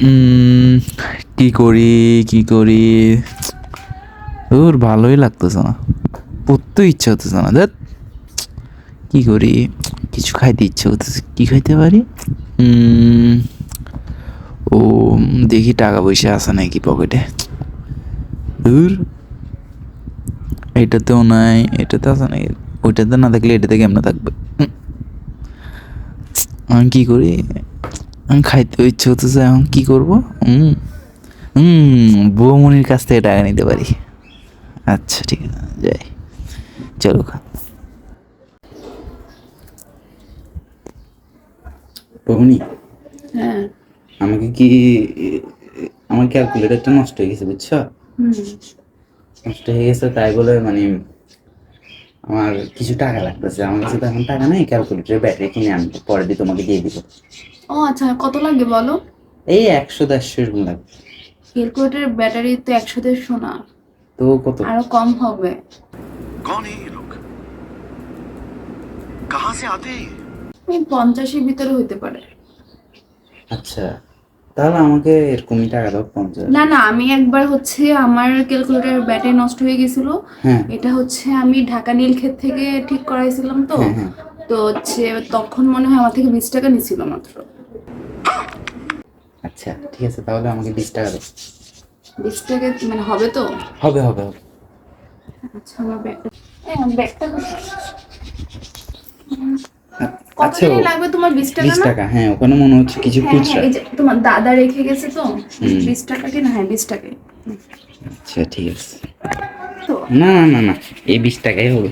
উম, কি করি কি করি, ওর ভালোই লাগতেছে না, পড়তে ইচ্ছা হতেছে না। দেখ কি করি, কিছু খাইতে ইচ্ছা হতেছে, কি খাইতে পারি? উম, ও দেখি টাকা পয়সা আছে নাকি পকেটে। দূর, এটাতেও নাই, এটাতে আছে নাকি? ওইটাতে না থাকলে এটাতে কেমনে থাকবে? আমি কি করি, আমি খাইতে ইচ্ছে হতেছে, এখন কি করবো? বৌমনির কাছ থেকে টাকা নিতে পারি। আচ্ছা ঠিক আছে, যাই, চলো। বৌমনি, হ্যাঁ। আমাকে কি, আমার ক্যালকুলেটরটা নষ্ট হয়ে গেছে বুঝছো? নষ্ট হয়ে গেছে তাই বলে মানে আমার কিছু টাকা লাগতেছে, আমার কাছে তো এখন টাকা নেই, ক্যালকুলেটরের ব্যাটারি কিনে আনবো, পরে দিয়ে তোমাকে দিয়ে দিব। ও আচ্ছা, কত লাগবে বলো? এই 100-150 এরকম লাগবে। ক্যালকুলেটরের ব্যাটারি তো 100-150 না, তো কত? আরো কম হবে। कौन है ये लोग? कहां से आते हैं ये? এই 50-এর ভিতরে হইতে পারে। আচ্ছা, তাহলে আমাকে এরকমই টাকা দাও, 50। না না, আমি একবার হচ্ছে আমার ক্যালকুলেটরের ব্যাটারি নষ্ট হয়ে গেছিল। হ্যাঁ এটা হচ্ছে আমি ঢাকা নীলক্ষেত থেকে ঠিক করাইছিলাম তো। হ্যাঁ হ্যাঁ। তো হচ্ছে তখন মনে হয় আমার থেকে 20 টাকা নিছিল মাত্র। আচ্ছা ঠিক আছে, তাহলে আমাকে 20 টাকা দাও। 20 টাকা মানে হবে তো? হবে হবে হবে। আচ্ছা, আমার ব্যাগটা, ব্যাগটা কোথায়? কত আচ্ছা, টাকা লাগবে তোমার? 20 টাকা 20 না? টাকা, হ্যাঁ ওখানে মনে হচ্ছে কিছু হ্যাঁ হ্যাঁ, খুচরা। এই যে তোমার দাদা রেখে গেছে তো। 20 টাকা কি না? হ্যাঁ 20 টাকাই আচ্ছা ঠিক আছে। তো। না না না না, এই 20 টাকাই হবে।